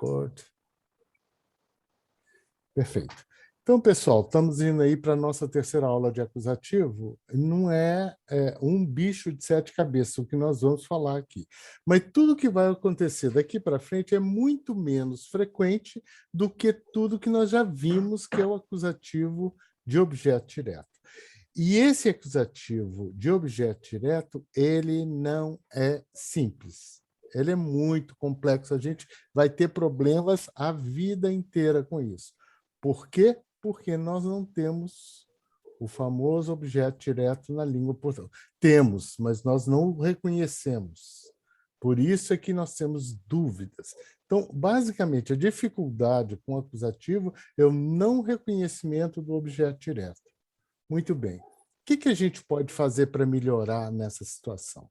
Record. Perfeito. Então, pessoal, estamos indo aí para a nossa terceira aula de acusativo. Não é, um bicho de sete cabeças o que nós vamos falar aqui. Mas tudo que vai acontecer daqui para frente é muito menos frequente do que tudo que nós já vimos, que é o acusativo de objeto direto. E esse acusativo de objeto direto, ele não é simples. Ele é muito complexo. A gente vai ter problemas a vida inteira com isso. Por quê? Porque nós não temos o famoso objeto direto na língua portuguesa. Temos, mas nós não o reconhecemos. Por isso é que nós temos dúvidas. Então, basicamente, a dificuldade com o acusativo é o não reconhecimento do objeto direto. Muito bem. O que a gente pode fazer para melhorar nessa situação?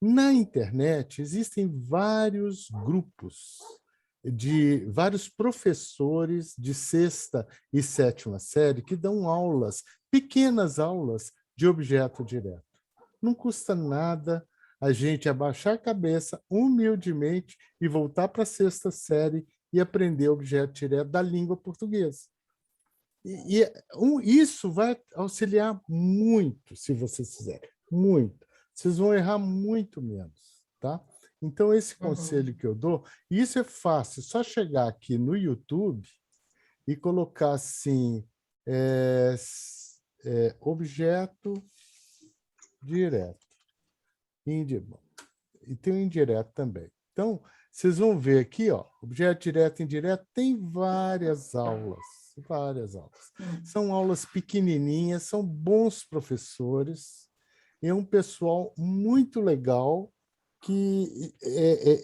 Na internet, existem vários grupos de vários professores de sexta e sétima série que dão aulas, pequenas aulas de objeto direto. Não custa nada a gente abaixar a cabeça humildemente e voltar para a sexta série e aprender objeto direto da língua portuguesa. Isso vai auxiliar muito, se vocês fizerem, muito. Vocês vão errar muito menos, tá? Então, esse conselho que eu dou, isso é fácil, só chegar aqui no YouTube e colocar assim, objeto direto. E tem o indireto também. Então, vocês vão ver aqui, ó, objeto direto e indireto, tem várias aulas. Várias aulas. São aulas pequenininhas, são bons professores, e é um pessoal muito legal que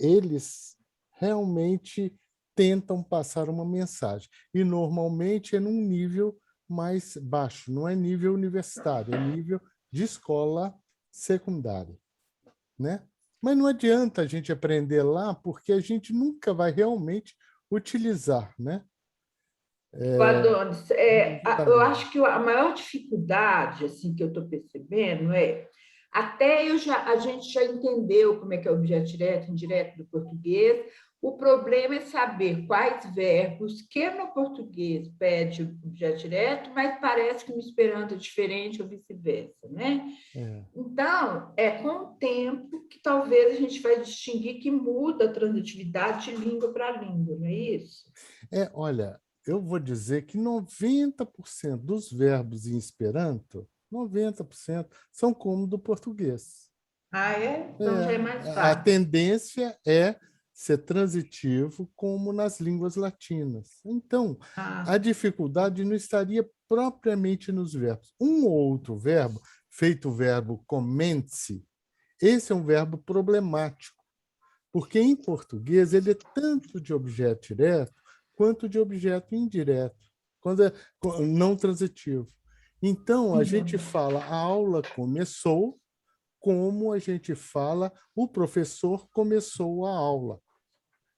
eles realmente tentam passar uma mensagem. E, normalmente, é num nível mais baixo, não é nível universitário, é nível de escola secundária, né? Mas não adianta a gente aprender lá, porque a gente nunca vai realmente utilizar, né? Adonis, eu acho que a maior dificuldade assim, que eu estou percebendo a gente já entendeu como é que é o objeto direto e indireto do português. O problema é saber quais verbos que no português pede objeto direto, mas parece que no Esperanto é diferente ou vice-versa, né? Então, é com o tempo que talvez a gente vai distinguir que muda a transitividade de língua para língua, não é isso? Olha, eu vou dizer que 90% dos verbos em Esperanto, 90% são como do português. Ah, é? Então já é mais A fácil. tendência é ser transitivo como nas línguas latinas. Então, a dificuldade não estaria propriamente nos verbos. Um ou outro verbo, feito o verbo comente, esse é um verbo problemático, porque em português ele é tanto de objeto direto quanto de objeto indireto, quando é não transitivo. Então, a gente fala, a aula começou, como a gente fala, o professor começou a aula.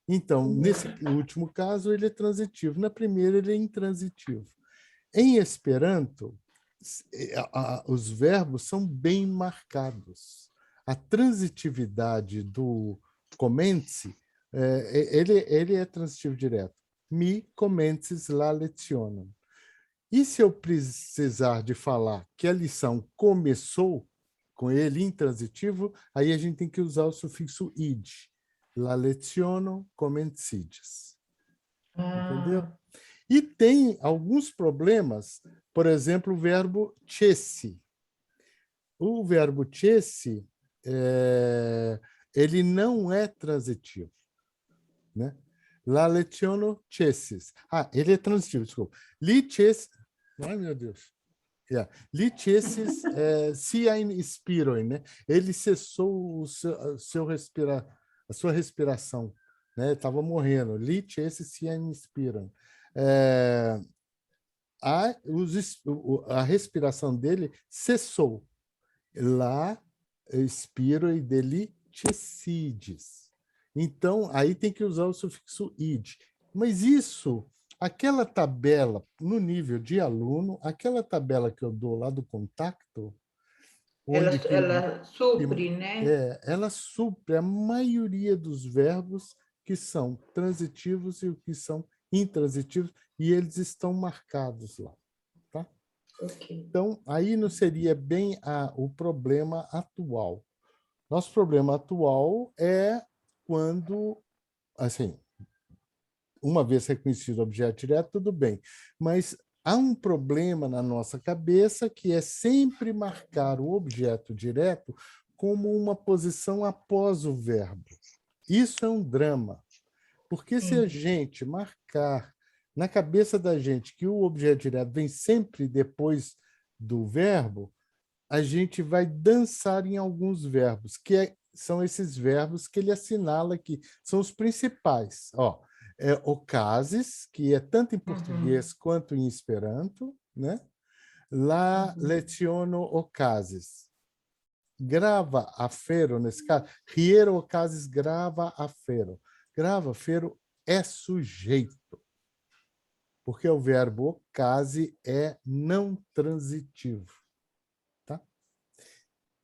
Então, nesse último caso, ele é transitivo. Na primeira, ele é intransitivo. Em Esperanto, os verbos são bem marcados. A transitividade do comence, ele é transitivo direto. Mi comences la lezione. E se eu precisar de falar que a lição começou com ele intransitivo, aí a gente tem que usar o sufixo id. La lezione comencides. Entendeu? E tem alguns problemas, por exemplo, o verbo cesse. O verbo cesse, ele não é transitivo, né? La lezione cessis. Ele é transitivo, desculpa. Li cessis. Ai, meu Deus. Li cessis siain inspiroin, né? Ele cessou a sua respiração, né? Estava morrendo. Li cessis siain inspiroin. A respiração dele cessou. Lá, expiro e deliticides. Então, aí tem que usar o sufixo id. Mas isso, aquela tabela, no nível de aluno, aquela tabela que eu dou lá do Contacto, onde Ela supre, né? ela supre a maioria dos verbos que são transitivos e o que são intransitivos, e eles estão marcados lá. Tá? Ok. Então, aí não seria bem o problema atual. Nosso problema atual é quando, assim, uma vez reconhecido o objeto direto, tudo bem, mas há um problema na nossa cabeça que é sempre marcar o objeto direto como uma posição após o verbo. Isso é um drama, porque se a gente marcar na cabeça da gente que o objeto direto vem sempre depois do verbo, a gente vai dançar em alguns verbos, são esses verbos que ele assinala aqui, são os principais. Ó, ocases, que é tanto em português quanto em Esperanto, né? La leciono ocases. Grava afero, nesse caso. Riero ocases grava afero. Grava afero é sujeito, porque o verbo ocase é não transitivo.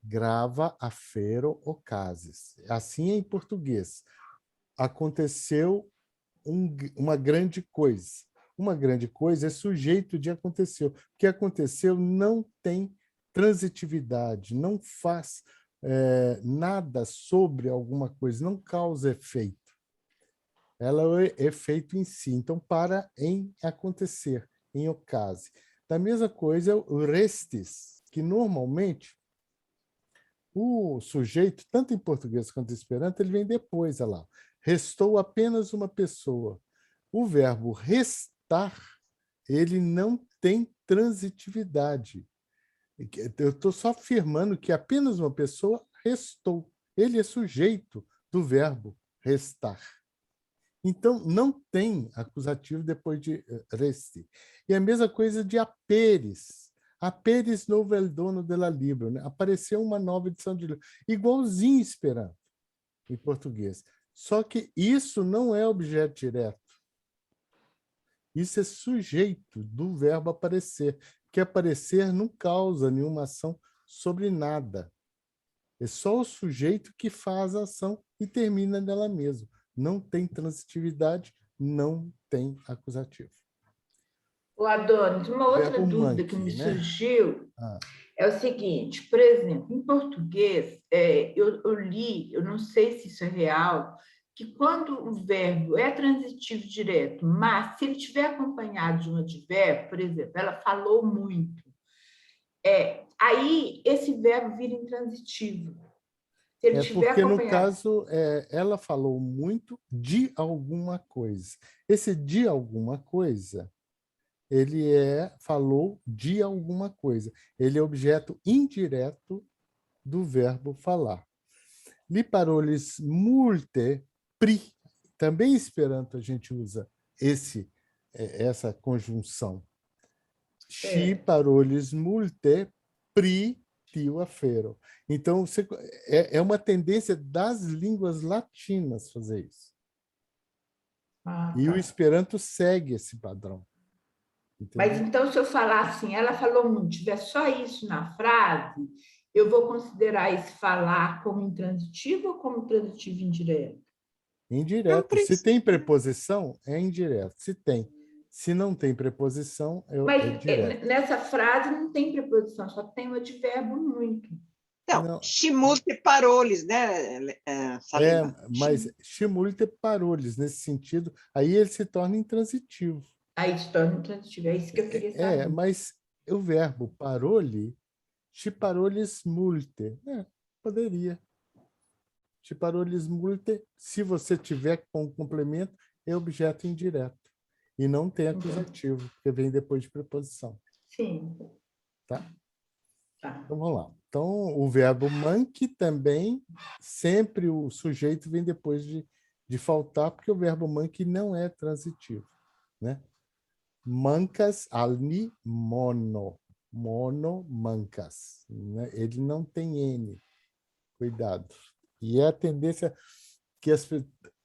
Grava afero ocases. Assim é em português. Aconteceu uma grande coisa. Uma grande coisa é sujeito de aconteceu. O que aconteceu não tem transitividade, não faz nada sobre alguma coisa, não causa efeito. Ela é efeito em si. Então, para em acontecer, em ocase. Da mesma coisa, o restes, que normalmente o sujeito, tanto em português quanto em Esperanto, ele vem depois, olha lá. Restou apenas uma pessoa. O verbo restar, ele não tem transitividade. Eu estou só afirmando que apenas uma pessoa restou. Ele é sujeito do verbo restar. Então, não tem acusativo depois de resti. E a mesma coisa de aperes. Aperes novo el dono della libro. Né? Apareceu uma nova edição de livro. Igualzinho Esperanto, em português. Só que isso não é objeto direto. Isso é sujeito do verbo aparecer. Que aparecer não causa nenhuma ação sobre nada. É só o sujeito que faz a ação e termina nela mesma. Não tem transitividade, não tem acusativo. O Adonis, uma outra Verbo dúvida que me monkey, né? surgiu é o seguinte, por exemplo, em português, eu li, eu não sei se isso é real, que quando o verbo é transitivo direto, mas se ele estiver acompanhado de um advérbio, por exemplo, ela falou muito, aí esse verbo vira intransitivo. Se ele estiver Porque, no acompanhado. caso, ela falou muito de alguma coisa. Esse de alguma coisa, ele falou de alguma coisa. Ele é objeto indireto do verbo falar. Li parolis multe pri. Também em Esperanto a gente usa essa conjunção. Shi parolis multe pri tio afero. Então, é uma tendência das línguas latinas fazer isso. E o Esperanto segue esse padrão. Entendeu? Mas então, se eu falar assim, ela falou muito, tiver só isso na frase, eu vou considerar esse falar como intransitivo ou como transitivo indireto? Indireto. Se tem preposição, é indireto. Se tem. Se não tem preposição, é Mas direto. nessa frase não tem preposição, só tem o advérbio muito. Não, chimulte paroles, né, Salima? Mas chimulte paroles, nesse sentido, aí ele se torna intransitivo. Aí se torna intransitivo, é isso que eu queria saber. Mas o verbo parole, chiparolis multe, poderia. Chiparolis multe, se você tiver com complemento, é objeto indireto. E não tem acusativo, porque vem depois de preposição. Sim. Tá? Então, vamos lá. Então, o verbo manque também, sempre o sujeito vem depois de faltar, porque o verbo manque não é transitivo. Né? Mancas alni mono. Mono mancas. Né? Ele não tem N. Cuidado. E é a tendência que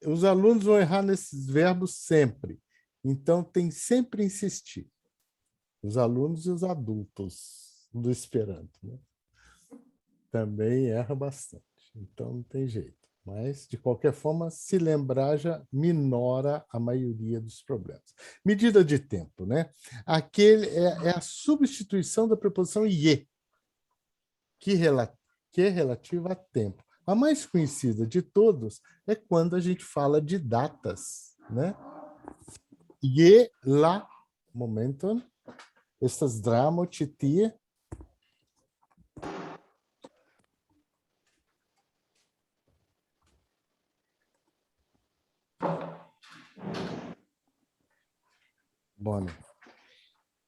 os alunos vão errar nesses verbos sempre. Então, tem sempre insistir. Os alunos e os adultos do Esperanto. Né? Também erra bastante. Então, não tem jeito. Mas, de qualquer forma, se lembrar já minora a maioria dos problemas. Medida de tempo, né? Aquele é a substituição da preposição ie, que é relativa a tempo. A mais conhecida de todos é quando a gente fala de datas, né? Je la momenton, estas dramo ĉi tie. Bom,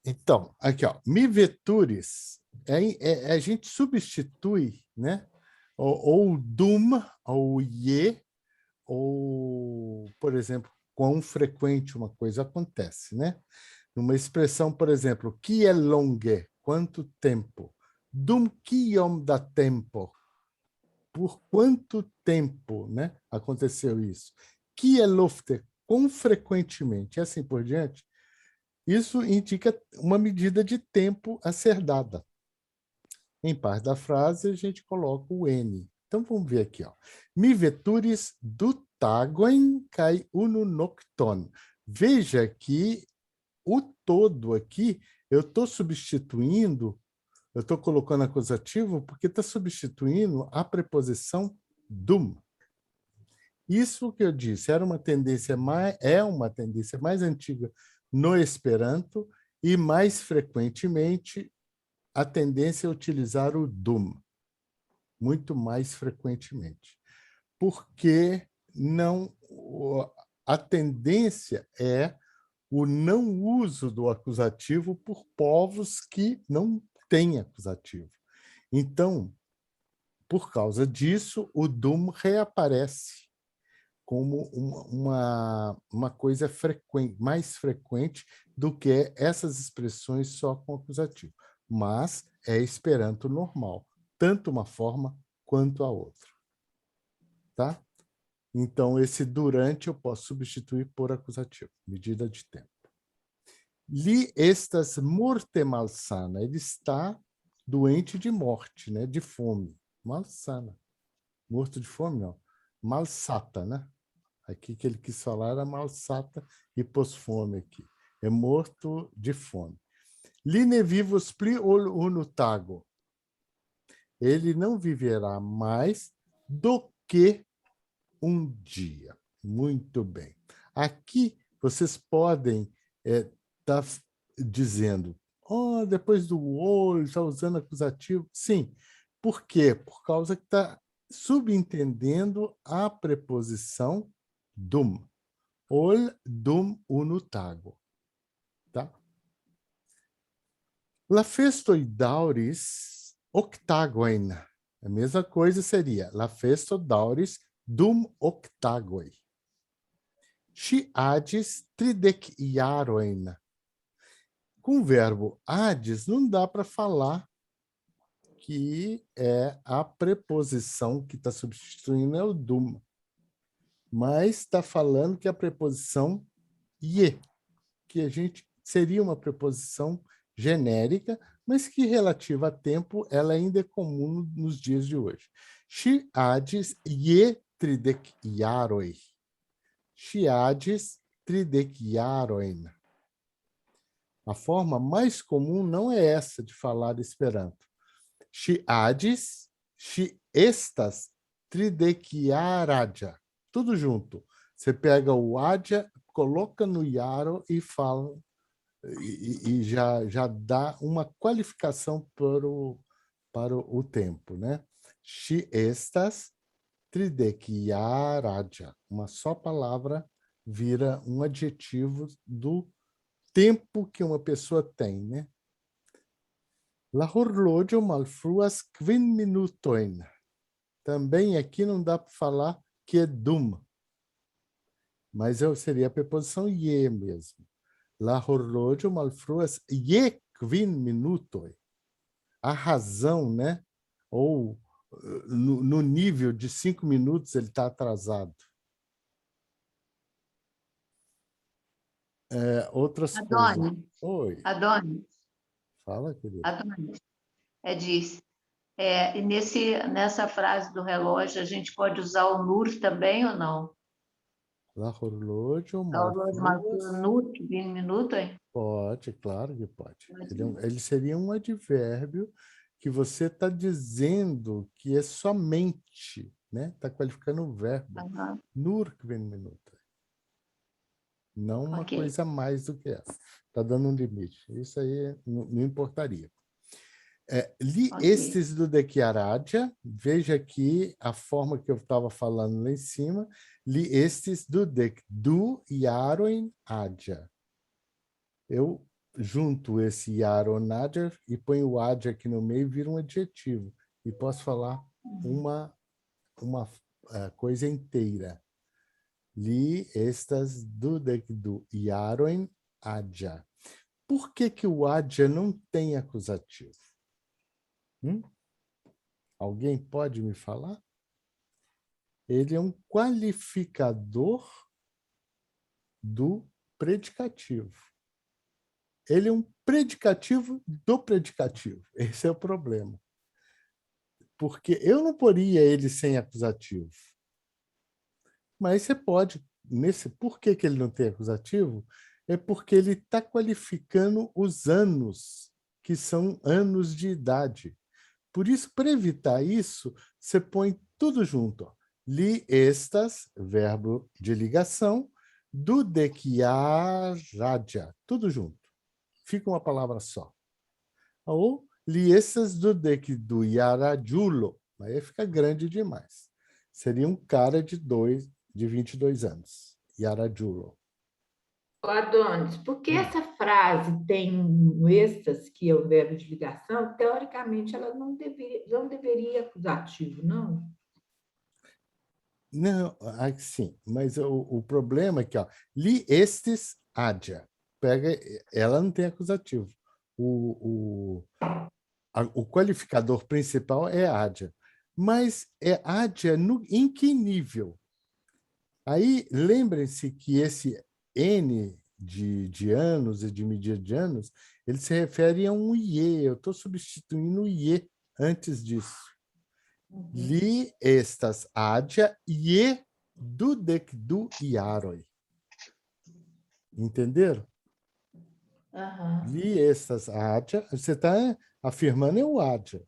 então, aqui, ó, mi veturis, a gente substitui, né? Ou dum, ou ye, ou, por exemplo, quão frequente uma coisa acontece, né? Numa expressão, por exemplo, que é longe, quanto tempo? Dum kiom da tempo? Por quanto tempo, né, aconteceu isso? Que é lofte? Quão frequentemente? E assim por diante. Isso indica uma medida de tempo a ser dada. Em parte da frase, a gente coloca o N. Então, vamos ver aqui. Ó. Mi veturis du tagoin kai unu nocton. Veja que o todo aqui, eu estou substituindo, eu estou colocando acusativo porque está substituindo a preposição dum. Isso que eu disse é uma tendência mais antiga no Esperanto e mais frequentemente a tendência é utilizar o dum, muito mais frequentemente. Porque não, a tendência é o não uso do acusativo por povos que não têm acusativo. Então, por causa disso, o dum reaparece como uma coisa frequente, mais frequente do que essas expressões só com acusativo. Mas é Esperanto normal, tanto uma forma quanto a outra. Tá? Então, esse durante eu posso substituir por acusativo, medida de tempo. Li estas morte malsana. Ele está doente de morte, né? De fome. Malsana. Morto de fome, não. Malsata, né? Aqui que ele quis falar era malsata e pôs fome aqui. É morto de fome. Li ne vivos pli ol unu tago. Ele não viverá mais do que um dia. Muito bem. Aqui vocês podem estar dizendo, depois do ol, está usando acusativo. Sim. Por quê? Por causa que está subentendendo a preposição dum. Ol dum unu tago. Tá? La festoi dauris octagoin. A mesma coisa seria la festo dauris dum octagoi. Si adis tridec iaroin. Com o verbo adis, não dá para falar que é a preposição que está substituindo é o dum. Mas está falando que a preposição ie, que a gente seria uma preposição genérica, mas que relativa a tempo, ela ainda é comum nos dias de hoje. Si adis ie tridec iaroi. Si adis tridec iaroin. A forma mais comum não é essa de falar Esperanto. Si adis, si estas tridec iaradia. Tudo junto. Você pega o adja, coloca no iaro e fala, e já dá uma qualificação para o tempo, né? Si estas tridec iaradia. Uma só palavra vira um adjetivo do tempo que uma pessoa tem, né? La horloĝo malfruas kvin minutojn. Também aqui não dá para falar que é dum, mas seria a preposição ie mesmo. La horloĝo malfruas je kvin minutoj. A razão, né? Ou no nível de 5 minutos ele está atrasado. Outras coisas. Adonis. Oi. Adonis. Fala, querido. Adonis. Diz, E nessa frase do relógio, a gente pode usar o nur também ou não? L'horloge marcou nut, 20 minutos, hein? Pode, claro que pode. Ele seria um advérbio que você está dizendo que é somente, né? Está qualificando o verbo. Nur 20 minutos. Não uma coisa mais do que essa. Está dando um limite. Isso aí não importaria. Li estes do Dechiaradia. Veja aqui a forma que eu estava falando lá em cima. Li estes do Iaroin Adia. Eu junto esse Iaronadia e ponho o Adia aqui no meio e vira um adjetivo. E posso falar uma coisa inteira. Li estas do Iaroin Adia. Por que o Adia não tem acusativo? Alguém pode me falar? Ele é um qualificador do predicativo. Ele é um predicativo do predicativo. Esse é o problema. Porque eu não poria ele sem acusativo. Mas você pode. Por que ele não tem acusativo? É porque ele está qualificando os anos, que são anos de idade. Por isso, para evitar isso, você põe tudo junto. Ó. Li estas, verbo de ligação, do Dechiaradia, tudo junto. Fica uma palavra só. Ou li estas do Iarajulo, aí fica grande demais. Seria um cara de 22 anos. Iarajulo. Adonis, por que essa frase tem um êxtase, que é o verbo de ligação, teoricamente ela não deveria acusativo, não? Não, sim, mas o problema é que, ó, li estes adia. Ela não tem acusativo. O qualificador principal é adia. Mas é adia em que nível? Aí, lembrem-se que esse N de anos e de medida de anos, ele se refere a um IE. Eu estou substituindo o IE antes disso. Li estas adia IE do iaroi. Entenderam? Li estas adia. Você está afirmando é o adia,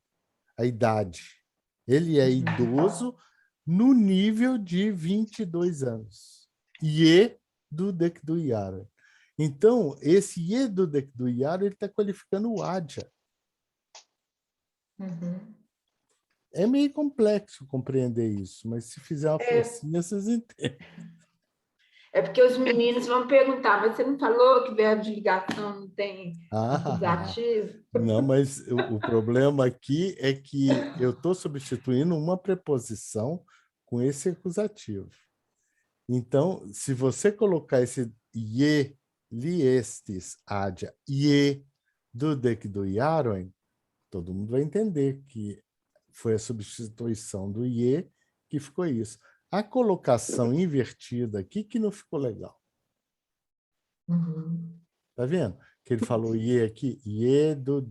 a idade. Ele é idoso no nível de 22 anos. IE do iaroi. Então, esse IE do iaroi está qualificando o adia. É meio complexo compreender isso, mas se fizer uma forcinha, vocês entendem. É porque os meninos vão perguntar, mas você não falou que verbo de ligação não tem acusativo? Não, mas o problema aqui é que eu estou substituindo uma preposição com esse acusativo. Então, se você colocar esse IE, li estes, adia, IE, do iaroin, todo mundo vai entender que foi a substituição do IE que ficou isso. A colocação invertida aqui que não ficou legal. Tá vendo? Que ele falou IE aqui, IE do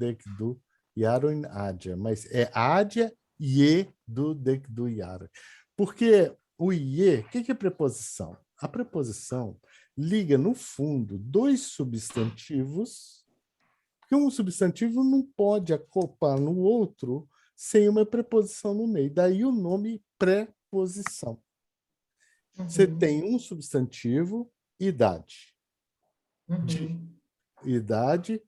iaroin adia, mas é adia IE do iaroin. Porque o IE, o que é preposição? A preposição liga, no fundo, dois substantivos, porque um substantivo não pode acoplar no outro sem uma preposição no meio. Daí o nome preposição. Você tem um substantivo, idade. Idade,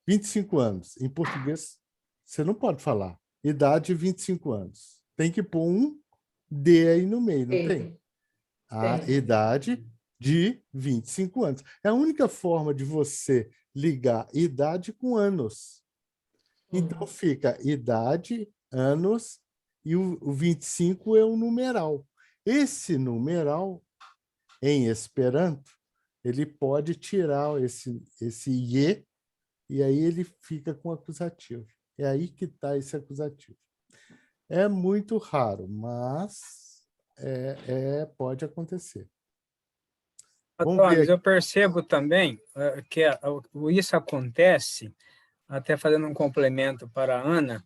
25 anos. Em português, você não pode falar. Idade, 25 anos. Tem que pôr um D aí no meio, não tem? A idade de 25 anos. É a única forma de você ligar idade com anos. Então, fica idade, anos, e o 25 é o numeral. Esse numeral, em Esperanto, ele pode tirar esse IE, e aí ele fica com acusativo. É aí que está esse acusativo. É muito raro, mas pode acontecer. Antônio, eu percebo também que isso acontece, até fazendo um complemento para a Ana,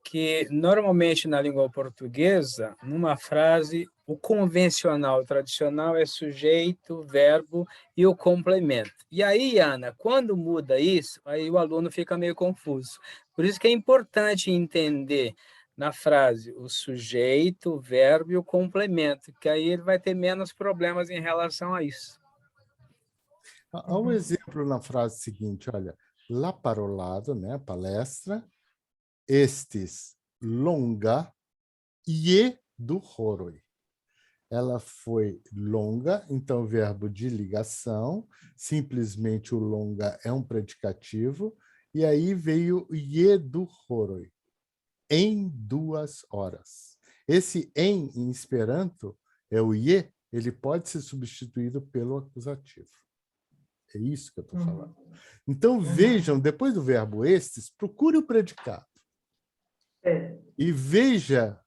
que normalmente na língua portuguesa, numa frase, o convencional, o tradicional é sujeito, verbo e o complemento. E aí, Ana, quando muda isso, aí o aluno fica meio confuso. Por isso que é importante entender na frase o sujeito, o verbo e o complemento, que aí ele vai ter menos problemas em relação a isso. Há um exemplo na frase seguinte, olha, lá para o lado, né, palestra, estes longa e do horoi. Ela foi longa, então verbo de ligação, simplesmente o longa é um predicativo, e aí veio ie do horoi, em 2 horas. Esse em Esperanto é o ie, ele pode ser substituído pelo acusativo. É isso que eu estou falando. Então, vejam, depois do verbo estes, procure o predicado. E veja,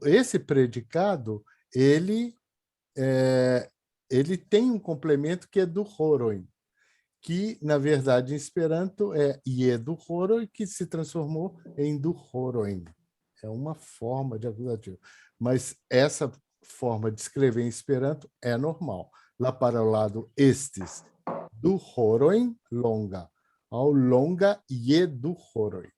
esse predicado, ele tem um complemento que é do horoi, que, na verdade, em Esperanto é ie do horoi, que se transformou em do horoin. É uma forma de acusativo. Mas essa forma de escrever em Esperanto é normal. Lá para o lado estes, do horoin, longa. Ao longa ie do horoi.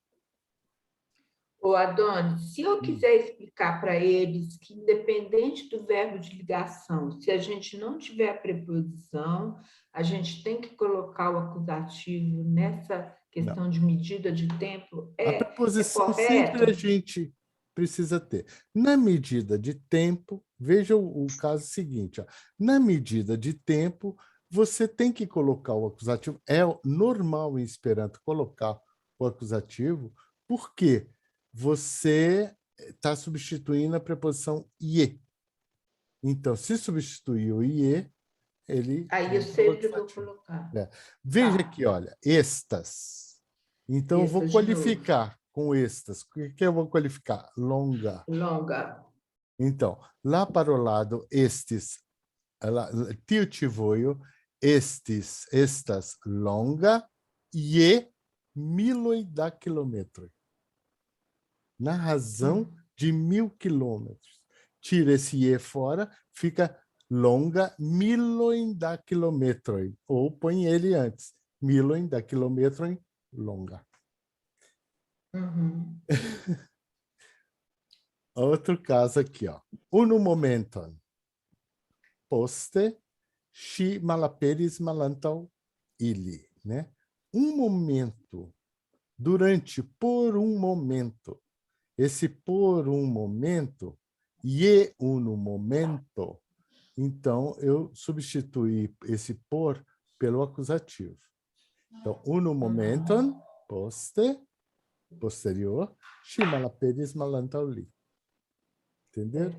Ô, Adonis, se eu quiser explicar para eles que, independente do verbo de ligação, se a gente não tiver a preposição, a gente tem que colocar o acusativo nessa questão de medida de tempo, a preposição sempre a gente precisa ter. Na medida de tempo, veja o caso seguinte, ó. Na medida de tempo, você tem que colocar o acusativo. É normal em Esperanto colocar o acusativo, porque você está substituindo a preposição ie. Então, se substituir o ie, ele... Aí eu sempre vou colocar. Veja aqui, olha, estas. Então, eu vou qualificar com estas. O que eu vou qualificar? Longa. Longa. Então, lá para o lado, estes, tio tivoio, estes, estas, longa, e miloida quilômetro. Na razão de 1000 quilômetros. Tira esse e fora, fica longa miloida quilômetro. Ou põe ele antes. Miloida quilômetro longa. Outro caso aqui, ó. Uno momenton. Poste, si malaperis malantal ili, né? Um momento, durante, por um momento. Esse por um momento, e uno momento, então eu substituí esse por pelo acusativo. Então, uno momenton, poste, posterior, si malaperis malantal li. Entenderam?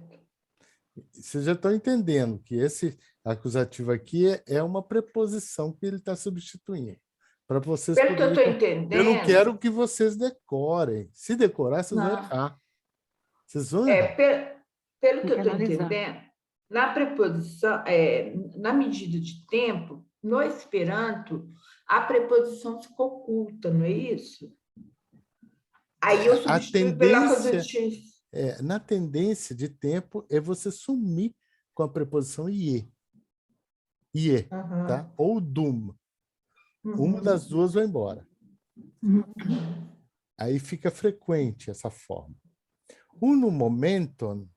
Vocês já estão entendendo que esse acusativo aqui é uma preposição que ele está substituindo. Para vocês Pelo que eu estou entendendo... Eu não quero que vocês decorem. Se decorar, vocês vão errar. Vocês vão errar. Pelo que eu estou entendendo, na preposição, na medida de tempo, no Esperanto, a preposição ficou oculta, não é isso? Aí eu substituo pela acusativo. Na tendência de tempo é você sumir com a preposição ie. Ie, tá? Ou dum. Uma das duas vai embora. Aí fica frequente essa forma. Uno momenton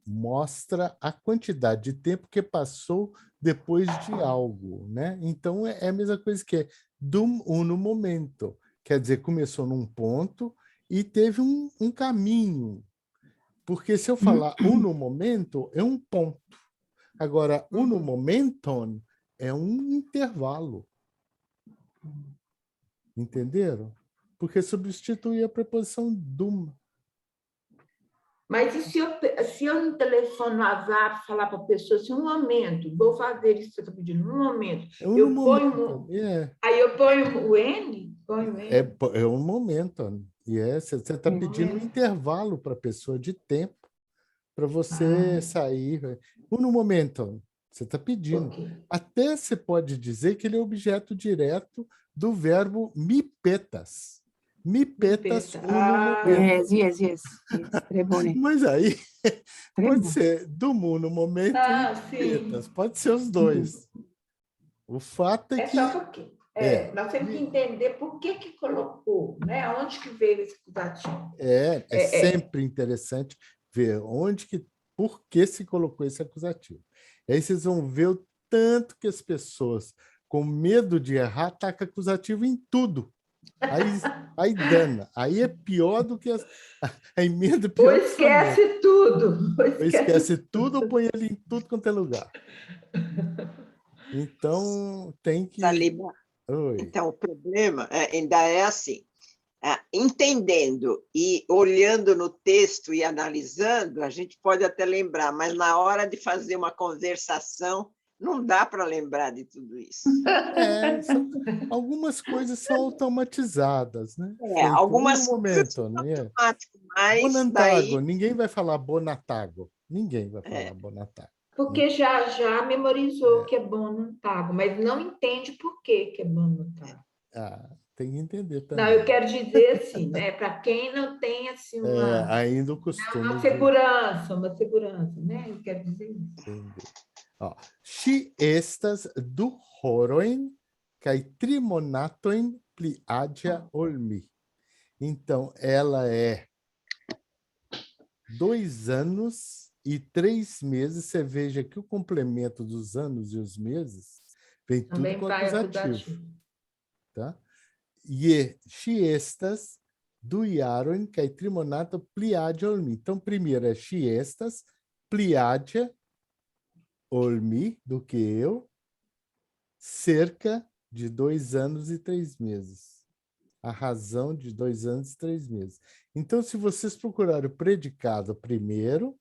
mostra a quantidade de tempo que passou depois de algo, né? Então, é a mesma coisa que dum uno momento. Quer dizer, começou num ponto e teve um caminho. Porque se eu falar uno momento, é um ponto. Agora, uno momenton é um intervalo. Entenderam? Porque substitui a preposição dum. Mas e se eu no telefone no WhatsApp falar para a pessoa assim, um momento, vou fazer isso que você está pedindo, um momento. Aí eu ponho o N? É um momento. E você está pedindo um intervalo para a pessoa de tempo para você sair. No momento, você está pedindo. Até você pode dizer que ele é objeto direto do verbo mipetas. Mi petas unu Ah, Yes. Très bone. Mas aí Très pode bom. ser do mu no momento Ah, e sim. petas. Pode ser os dois. O fato é É que só porque nós temos que entender por que colocou, né? Onde que veio esse acusativo. é sempre interessante ver por que se colocou esse acusativo. E aí vocês vão ver o tanto que as pessoas, com medo de errar, tacam acusativo em tudo. Aí dana. Aí é pior do que a emenda, Ou pior que o soneto. esquece tudo. Ou esquece tudo ou põe ele em tudo quanto é lugar. Então, tem que... Saliba, Oi. então, o problema ainda é assim, entendendo e olhando no texto e analisando, a gente pode até lembrar, mas na hora de fazer uma conversação, não dá para lembrar de tudo isso. Algumas coisas são automatizadas, né? Feito Algumas no coisas momento, são né? automáticas, mas Bonantago, daí... ninguém vai falar Bonatago. Ninguém vai falar Bonatago. Porque já memorizou que é bom no tago, mas não entende por que é bom no tago. Tem que entender também. Não, eu quero dizer assim, né? Para quem não tem assim ainda o costume uma segurança, né? Eu quero dizer isso. Entender. Si estas du horoin kai trimonatoin pliadia olmi. Então, ela é 2 anos e 3 meses. Você veja que o complemento dos anos e os meses vem Também tudo com vai acusativo. Tá? E estas do iaron kai trimonato pliadia olmi. Então, primeiro é si estas, pliadia olmi, do que eu, cerca de 2 anos e 3 meses. A razão de 2 anos e 3 meses. Então, se vocês procurarem o predicado primeiro,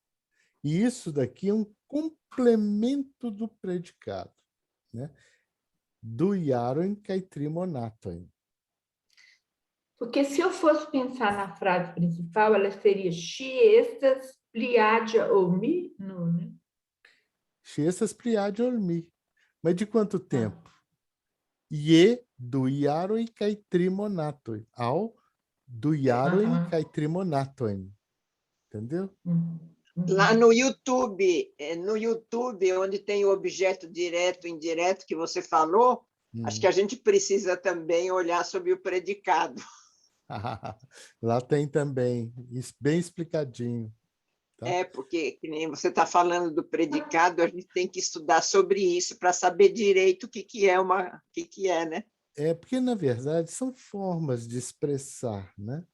e isso daqui é um complemento do predicado, né? Do iaron kai trimonaton. Porque se eu fosse pensar na frase principal, ela seria si estas pliadia olmi, não, né? Si estas pliadia olmi. Mas de quanto tempo? Ie do iaron kai trimonaton. Ao do iaron kai trimonaton. Entendeu? Lá no YouTube, onde tem o objeto direto e indireto que você falou, acho que a gente precisa também olhar sobre o predicado. Lá tem também, bem explicadinho. Tá? Porque que nem você está falando do predicado, a gente tem que estudar sobre isso para saber direito o que é, né? Porque, na verdade, são formas de expressar, né?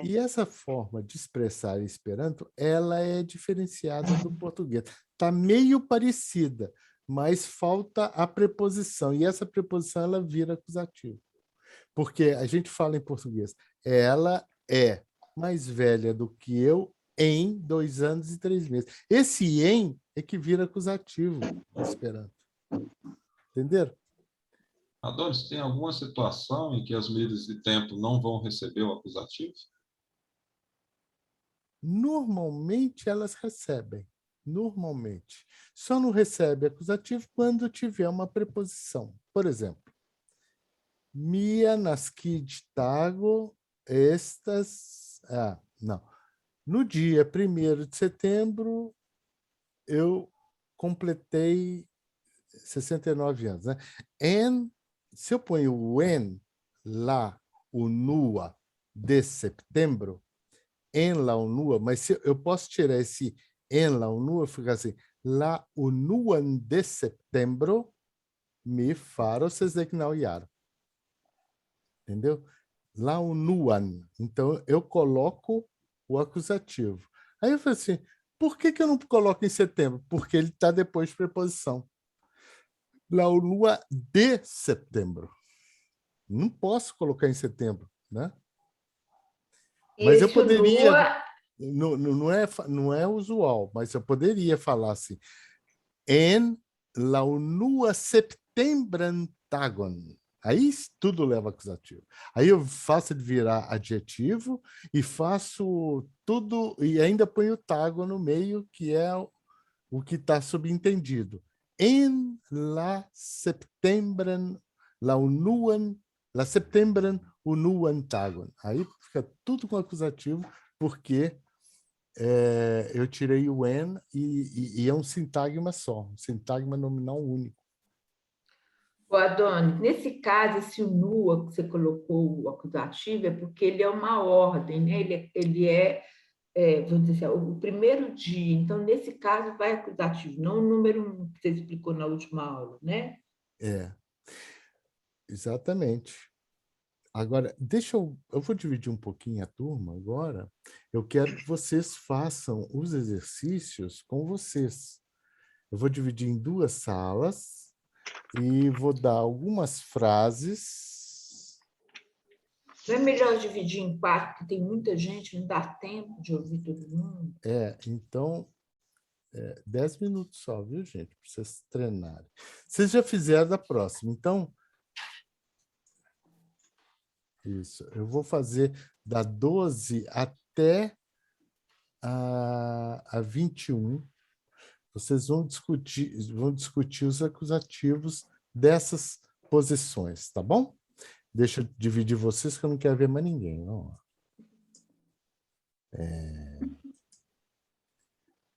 E essa forma de expressar em Esperanto, ela é diferenciada do português. Está meio parecida, mas falta a preposição. E essa preposição, ela vira acusativo. Porque a gente fala em português, ela é mais velha do que eu em 2 anos e 3 meses. Esse em é que vira acusativo em Esperanto. Entenderam? Adonis, tem alguma situação em que as medidas de tempo não vão receber o acusativo? Normalmente elas recebem. Normalmente. Só não recebe acusativo quando tiver uma preposição. Por exemplo, Mia nascit tago estas... não. No dia 1º de setembro, eu completei 69 anos. Né? Se eu ponho o en lá, o nua de setembro, en la unua, mas se eu posso tirar esse en la unua, ficar assim, la unuan de setembro, mi faro sesdeknau iaro. Entendeu? La unuan. Então, eu coloco o acusativo. Aí eu falei assim, por que eu não coloco em setembro? Porque ele está depois de preposição. La unua de setembro. Não posso colocar em setembro, né? Mas eu poderia... Não é usual, mas eu poderia falar assim, en la unua septembrantagon. Aí tudo leva acusativo. Aí eu faço ele virar adjetivo e faço tudo, e ainda ponho o tago no meio, que é o que está subentendido. En la septembran, la unuan, la septembran o nu antagon. Aí fica tudo com acusativo, porque eu tirei o en e é um sintagma só, um sintagma nominal único. Ô, Adonis, nesse caso, esse nu que você colocou o acusativo é porque ele é uma ordem, né? Ele é, vamos dizer assim, o primeiro dia. Então, nesse caso, vai acusativo, não o número 1 que você explicou na última aula, né? Exatamente. Agora, eu vou dividir um pouquinho a turma agora. Eu quero que vocês façam os exercícios com vocês. Eu vou dividir em 2 salas e vou dar algumas frases. Não é melhor dividir em 4, porque tem muita gente, não dá tempo de ouvir todo mundo? Então, 10 minutos só, viu, gente? Para vocês treinarem. Vocês já fizeram da próxima, então... Isso. Eu vou fazer da 12 até a 21. Vocês vão discutir os acusativos dessas posições, tá bom? Deixa eu dividir vocês, que eu não quero ver mais ninguém. Não.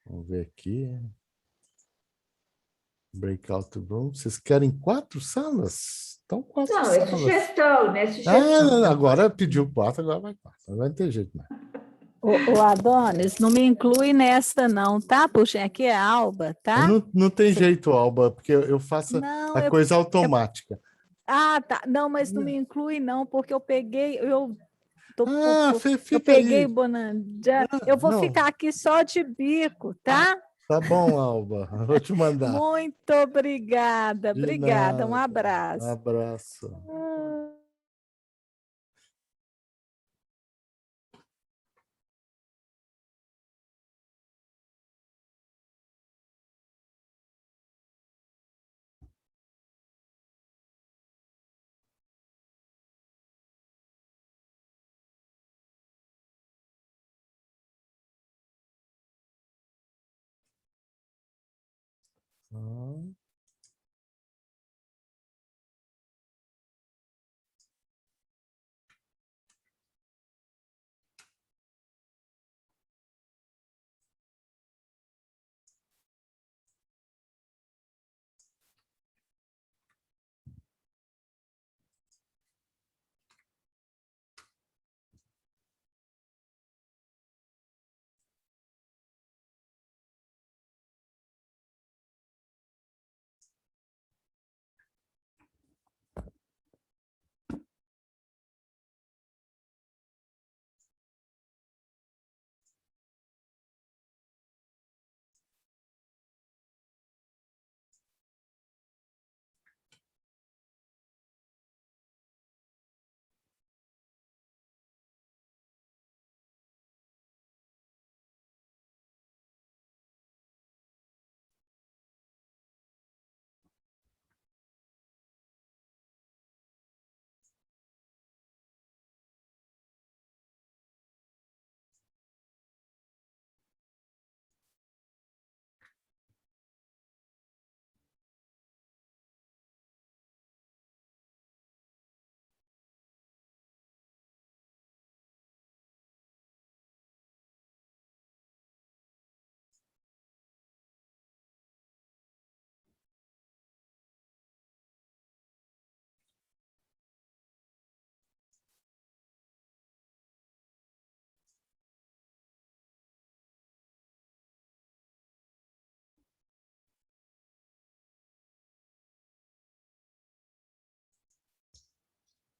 Vamos ver aqui. Breakout room. Vocês querem 4 salas? Então, 4 Não, salas. é sugestão, né? Sugestão. Agora pediu 4, agora vai 4. Não vai ter jeito mais. O Adonis, não me inclui nessa não, tá? Puxa, aqui é Alba, tá? Não tem jeito, Alba, porque eu faço a coisa automática. Tá. Não, mas não me inclui não, porque eu peguei, eu fica peguei aí. Bonandia. Eu vou ficar aqui só de bico, tá? Tá bom, Alba. Eu vou te mandar. Muito obrigada. De Obrigada. Um nada. abraço. Um abraço.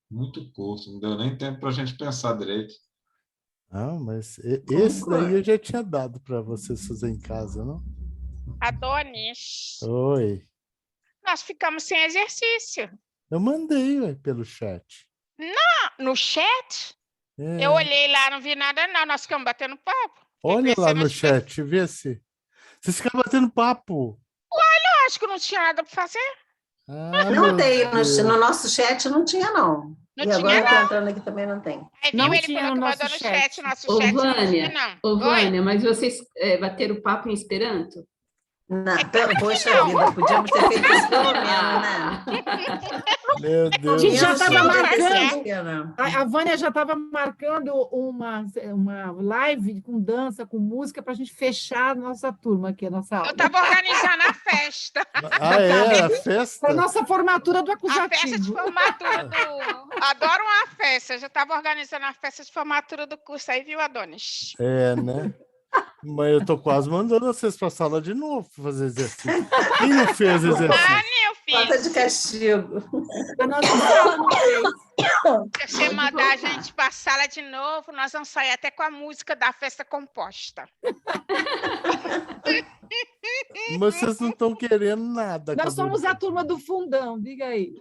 Muito curto, não deu nem tempo para a gente pensar direito. Mas esse daí eu já tinha dado para vocês fazerem em casa, não? Adonis. Oi. Nós ficamos sem exercício. Eu mandei pelo chat. Não, no chat? Eu olhei lá, não vi nada não, nós ficamos batendo papo. Olha lá no chat, vê se... Vocês ficam batendo papo. Olha, eu acho que não tinha nada para fazer. Não tem, no nosso chat não tinha, não. Não e tinha, agora eu não. tô entrando aqui também não tem. Não ele tinha no nosso chat. Nosso chat Vânia, não. Vânia, mas vocês bateram papo em Esperanto? Não, poxa vida, podíamos ter feito isso pelo menos, né? Meu A Deus gente do já céu. estava Não marcando. existia, não. A Vânia já estava marcando uma live com dança, com música, para a gente fechar a nossa turma aqui, a nossa Eu aula. estava organizando a festa. Ah, era Para a festa? nossa formatura do A festa de acusativo. formatura do... Adoro uma festa. Eu já estava organizando a festa de formatura do curso aí, viu, Adonis? É, né? Mas eu tô quase mandando vocês para a sala de novo para fazer exercício. Quem não fez exercício? Eu Falta de fiz. castigo. A nossa sala não fez. Se você mandar a gente para a sala de novo, nós vamos sair até com a música da festa composta. Mas vocês não estão querendo nada. Nós somos a turma do fundão, diga aí.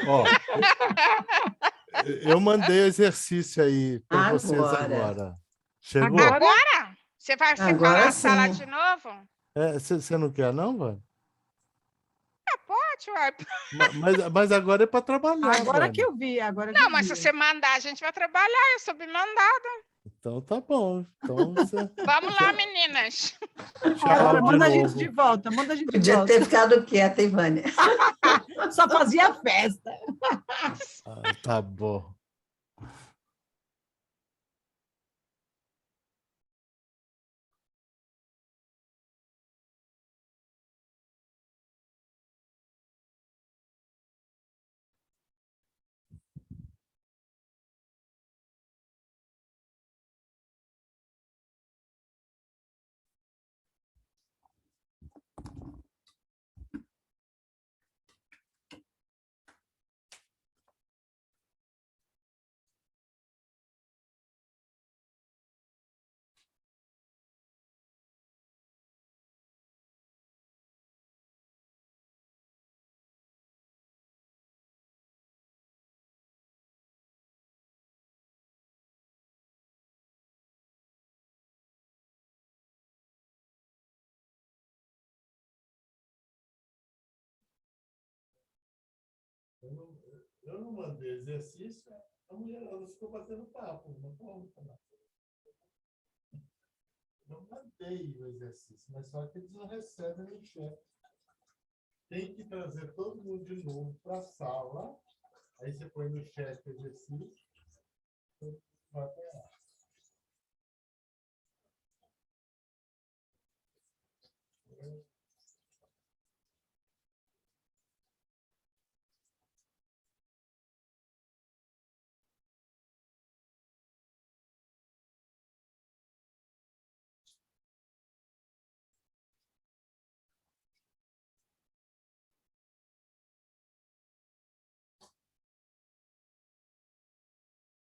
Ó, eu mandei o exercício aí para vocês Agora. agora. Chegou? Agora? Você vai Agora separar a sala sim. de novo? Você não quer, não, Vânia? Pode, uai. Mas agora é para trabalhar, Agora Vânia. que eu vi, agora que Não, eu mas vi. se você mandar, a gente vai trabalhar. Eu sou mandada. Então tá bom. Então você... Vamos lá, meninas. Tchau Agora, de manda a gente novo. de volta, manda a gente de Podia volta. ter ficado quieta, hein, Vânia? Só fazia festa. Ah, tá bom. Eu não mandei exercício, a mulherada ficou batendo papo. Eu mandei o exercício, mas só que eles não recebem no chat. Tem que trazer todo mundo de novo para a sala. Aí você põe no chat o exercício. Vai pegar.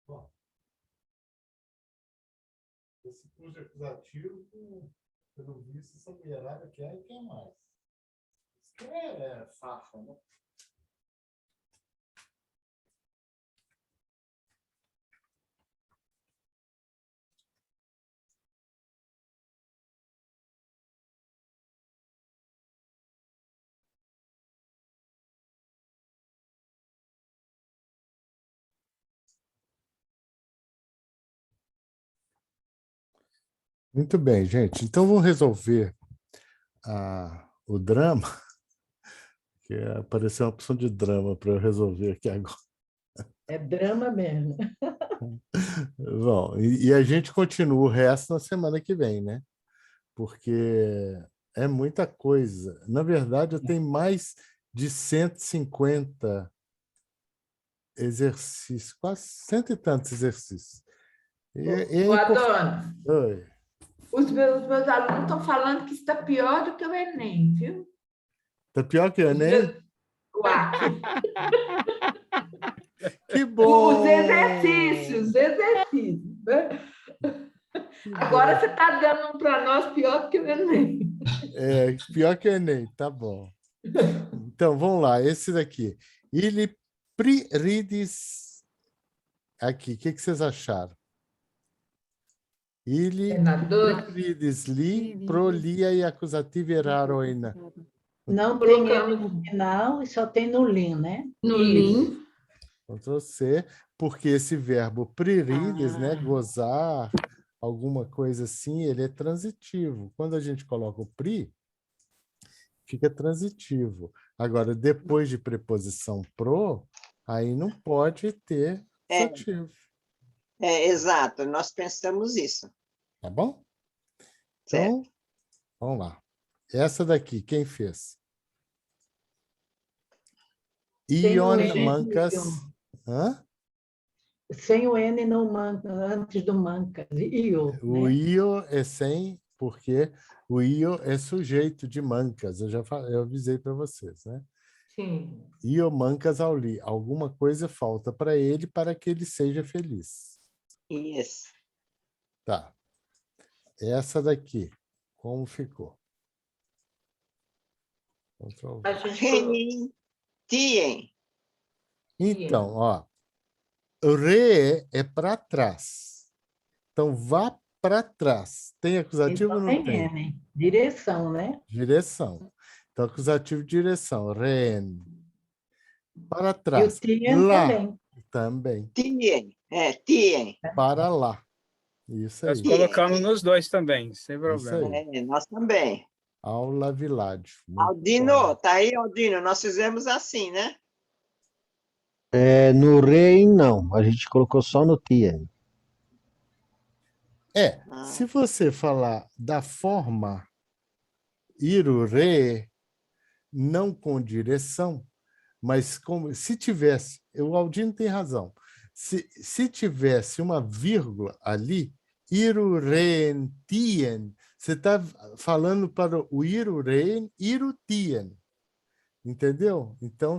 Bom, esse curso acusativo, pelo visto, essa mulherada quer e quer mais. Isso que é farra, né? Muito bem, gente. Então, vamos resolver o drama, que apareceu uma opção de drama para eu resolver aqui agora. É drama mesmo. Bom, e a gente continua o resto na semana que vem, né? Porque é muita coisa. Na verdade, eu tenho mais de 150 exercícios, quase 100 e tantos exercícios. Ô, Adonis, Oi. os meus alunos estão falando que está pior do que o Enem, viu? Tá pior que o Enem? Uai. Que bom! Os exercícios, né? Agora você está dando um para nós pior do que o Enem. É, pior que o Enem, tá bom. Então, vamos lá, esse daqui. Ele priridis... Aqui, o que vocês acharam? Ele priridis li, prolia e acusativo eraroina. Não tem L no final e só tem no lin, né? No lin. Ctrl C, porque esse verbo priridis, né, gozar, alguma coisa assim, ele é transitivo. Quando a gente coloca o pri, fica transitivo. Agora, depois de preposição pro, aí não pode ter acusativo. Exato, nós pensamos isso. Tá bom? Certo. Então, vamos lá. Essa daqui, quem fez? Ion Mancas. Hã? Sem o N no manca, antes do manca. Io, O né? io é sem, porque o io é sujeito de mancas. Eu avisei para vocês, né? Sim. Io mancas auli. Alguma coisa falta para ele para que ele seja feliz. Isso. Tá. Essa daqui, como ficou? Ctrl V. A gente Tiem. Então, ó, re é para trás. Então, vá para trás. Tem acusativo ou Então, não tem tem? N. Direção, né? Direção. Então, acusativo de direção. Ren. Para E o trás. tien Lá. também. Também. Tiem. Tiem. Para lá. Isso Nós aí. colocamos nos dois também, sem problema. aí. Nós também. Aula Viládio. Aldino, tá aí, Aldino? Nós fizemos assim, né? No rei, não. A gente colocou só no tien. Se você falar da forma irure, não com direção, mas como se tivesse, o Aldino tem razão, se tivesse uma vírgula ali, irurentien, você está falando para o iruren, irutien, entendeu? Então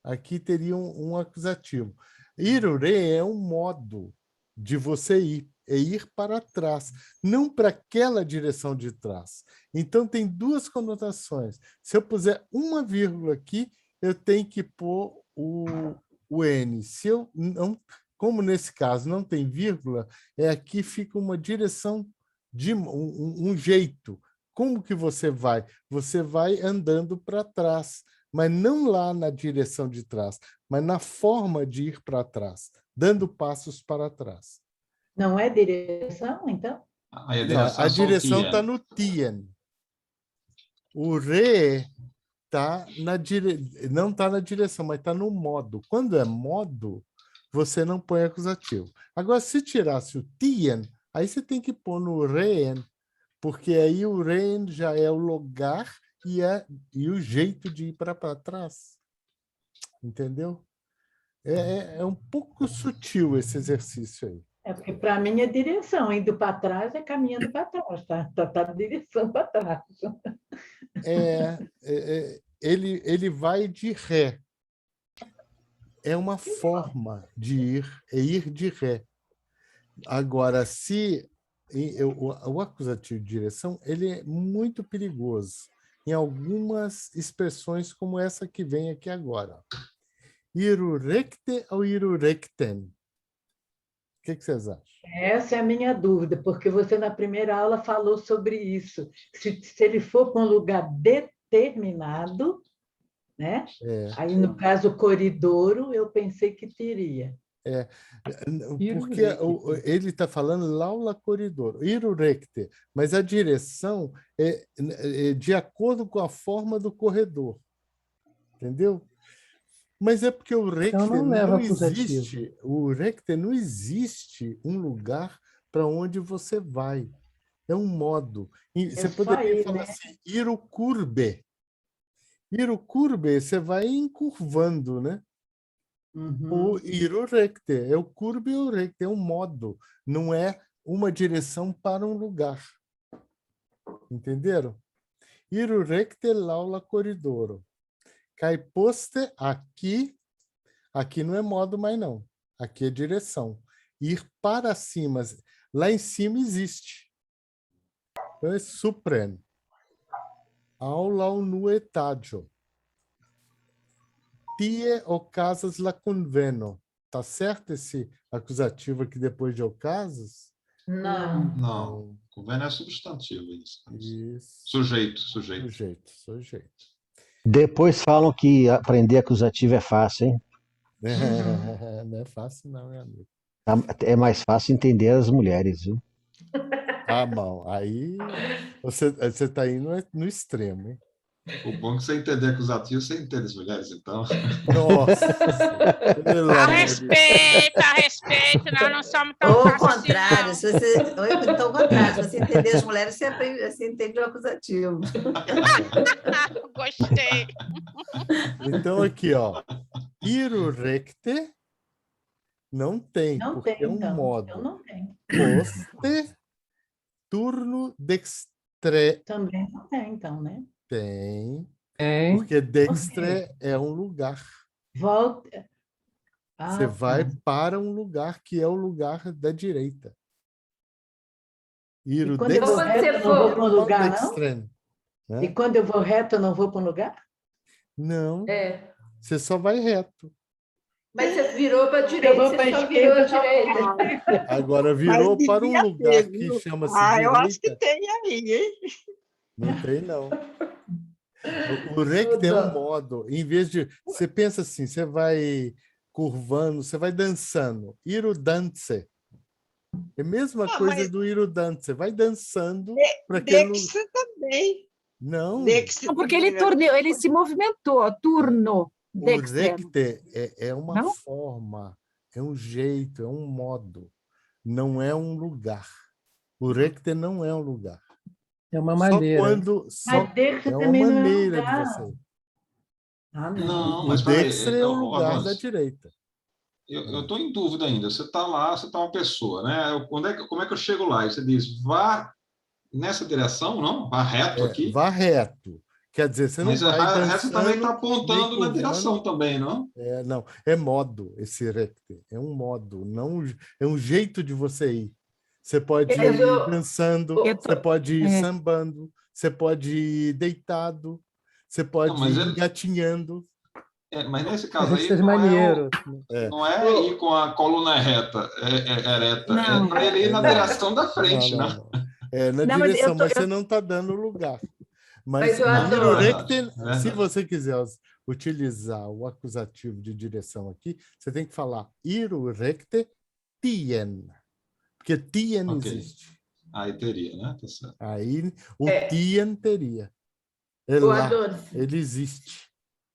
aqui teria um acusativo. Irure é um modo de você ir, é ir para trás, não para aquela direção de trás. Então, tem duas conotações. Se eu puser uma vírgula aqui, eu tenho que pôr o N. Se eu não, como nesse caso não tem vírgula, aqui fica uma direção, de um jeito. Como que você vai? Você vai andando para trás, mas não lá na direção de trás, mas na forma de ir para trás, dando passos para trás. Não é direção, então? A direção está no tien. O re não está na direção, mas está no modo. Quando é modo, você não põe acusativo. Agora, se tirasse o tien, aí você tem que pôr no reen, porque aí o reen já é o lugar e o jeito de ir para trás. Entendeu? É um pouco sutil esse exercício aí. Porque para mim é direção, indo para trás é caminhando para trás, tá direção para trás. Ele vai de ré. É uma forma de ir, é ir de ré. Agora, o acusativo de direção, ele é muito perigoso em algumas expressões como essa que vem aqui agora. Irurecte ou irurecten? O que vocês acham? Essa é a minha dúvida, porque você na primeira aula falou sobre isso. Se ele for para um lugar determinado, né? Aí, no caso, corridouro, eu pensei que teria. Porque ele está falando laula corredor, irurecte, mas a direção é de acordo com a forma do corredor. Entendeu? Mas é porque o recte não existe. O recte não existe um lugar para onde você vai. É um modo. Você poderia falar assim, irucurbe. Irucurbe, você vai encurvando, né? O irurecte é o curbe e o recte, é um modo. Não é uma direção para um lugar. Entenderam? Irurecte laula corridoro. Cai poste aqui não é modo mais não. Aqui é direção. Ir para cima. Lá em cima existe. Então é supren. Aula no etaggio. Tie ocasas la conveno. Tá certo esse acusativo aqui depois de ocasas? Não. Não. Conveno é substantivo. Isso. Sujeito. Depois falam que aprender acusativo é fácil, hein? Não é fácil não, meu amigo. É mais fácil entender as mulheres, viu? Bom. Aí você está indo no extremo, hein? O bom é que você entender acusativo, você entende as mulheres, então. Nossa! Pelo A amor de respeito, nós não somos tão Ou ao fáceis assim, contrário, não. ou então ao contrário, se você entender as mulheres, você entende o acusativo. Gostei. Então, aqui, ó. Iru recte não tem, Não porque tem, é um então. modo. Eu não tenho. Poste, turno dextre Também não tem, então, né? tem, Tem. porque dextre é um lugar. Volta. Você Ah, vai tá. para um lugar que é o lugar da direita. Iru quando eu vou dextre, reto, eu não vou para um iru lugar, não? dextren, né? E quando eu vou reto, eu não vou para um lugar? Não, É. você só vai reto. Mas você virou para a Eu direita, vou você para a só virou à esquerda. direita. Agora Mas virou para um devia lugar ter, que viu? chama-se Eu acho que direita. tem aí, hein? Não tem, não. O recto é um modo. Em vez de... Você pensa assim, você vai curvando, você vai dançando. Iru dance. É a mesma coisa Mas do Iru dance. Você vai dançando para aquele lugar. Dexter também. Não. Dexter Não, porque também. ele se movimentou, turno, O Dexter. recte é uma Não? forma, é um jeito, é um modo. Não é um lugar. O recte não é um lugar. É uma Só maneira. quando... Só Mas Dexter é uma também não é maneira de lugar. você ir. Ah, Não, O mas peraí, dextre é o lugar da Afonso, direita. eu estou em dúvida ainda. Você está lá, você está uma pessoa, né? Como é que eu chego lá? E você diz, vá nessa direção, não? Vá reto aqui. Vá reto. Quer dizer, você não Mas a vai reta também está dançando, nem apontando na direção curvando. também, não? Não, é modo esse recte. É um modo, não é um jeito de você ir. Você pode Mas ir dançando, eu tô- você pode ir é. sambando, você pode ir deitado, você Não, pode mas, ir engatinhando. mas nesse caso aí Esses não é, maneiros. não é ir com a coluna reta, ereta. É Não. para ele ir na Não. direção da frente, Não, né? não. É na Não, mas direção, mas você não está dando lugar. Mas Eu Não, Iru adoro. é verdade, recte, é se verdade. você quiser utilizar o acusativo de direção aqui, você tem que falar Iru recte tien, porque tien Ok. existe. Aí teria, né? Tá certo. Aí o É. tien teria. É Eu lá, adoro. ele existe.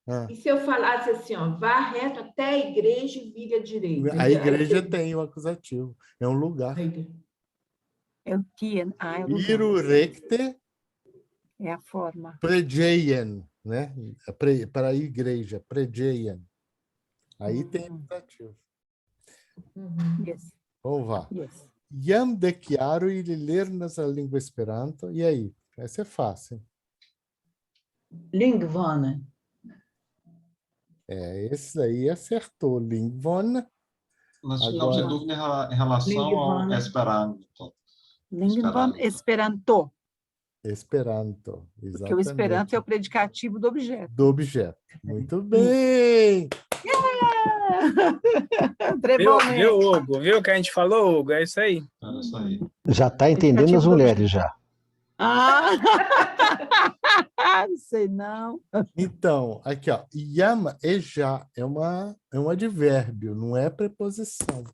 Ah. E se eu falasse assim, ó, vá reto até a igreja e vire à direita? A igreja Aí tem o acusativo, é um lugar. É o Tien. Ah, é o lugar. Iru recte É a forma. prejeien, né? Para a igreja, prejeien. Aí tem acusativo. Yes. Vamos lá. Yes. Jam declaro e lernas a língua Esperanto. E aí? Essa é fácil. Lingvana. Esse daí acertou. Lingvon. Nós ficamos em dúvida em relação ao Esperanto. Lingvon Esperanto. Esperanto, Porque exatamente. o Esperanto é o predicativo do objeto. Do objeto. Muito bem! Viu, Hugo? Viu o que a gente falou, Hugo? É isso aí. É isso aí. Já está entendendo as mulheres, já. Ah! Não sei não. Então, aqui, ó. Yama é já, é um advérbio, não é preposição.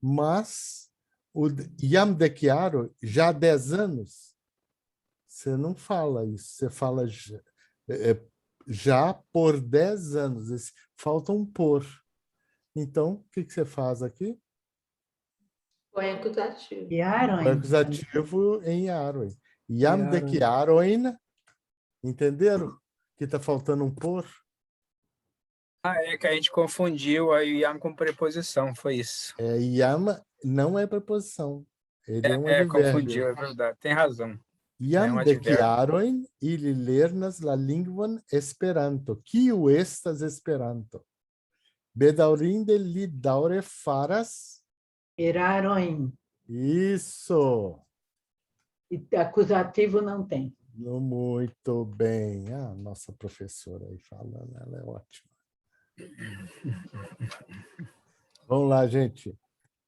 Mas o yam declaro, já há 10 anos, você não fala isso, você fala já por 10 anos. Falta um por. Então, o que você faz aqui? põe acusativo. Põe acusativo em Aroin. Yam declaroin. Entenderam? Que está faltando um por. É que a gente confundiu a yam com preposição, foi isso. Yam não é preposição. Ele é um advérbio. Confundiu, é verdade. Tem razão. Jam declaroin ili lernas la lingvon Esperanto. Kiu estas Esperanto? Bedaŭrinde li daŭre faras. Eraroin. Isso. E acusativo não tem. Muito bem. Ah, nossa professora aí falando, ela é ótima. Vamos lá, gente.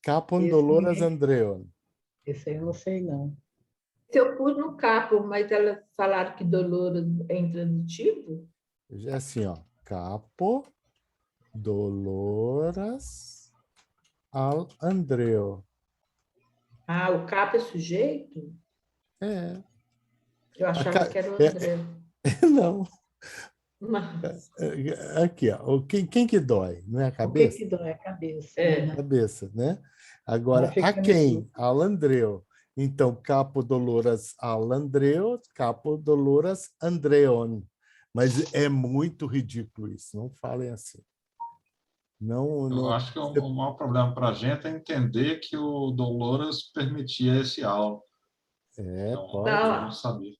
Capon Dolores Andreon. Esse aí eu não sei, não. Eu pus no capo, mas elas falaram que Dolores é intransitiva? É assim, ó. Capo Dolores al Andreo. Ah, o capo é sujeito? É. Eu achava que era o André. Não. Mas, Aqui, ó. Quem que dói? Não é a O que cabeça? que dói a cabeça? É. Cabeça, né? Ela Agora, a fica quem? Al Andreu. Então, capo doloras al Andreu, capo doloras Andreon. Mas é muito ridículo isso, não falem assim. Eu Não, acho que o maior problema para a gente é entender que o Dolores permitia esse aula. Então, pode. eu não sabia.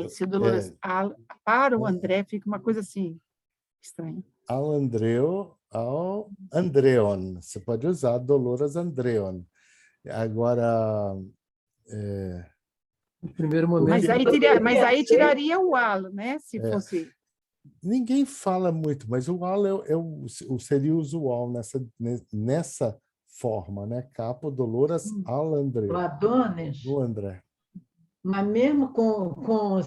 Se o Dolores para o André, fica uma coisa assim, estranha. Ao Andreu, ao Andreon. Você pode usar Dolores Andreon. Agora, no primeiro momento... Mas aí tiraria o halo, né? Se fosse... Ninguém fala muito, mas o halo seria usual nessa forma, né? Capo Dolores al Andreu. O Adonis. Do André. Mas mesmo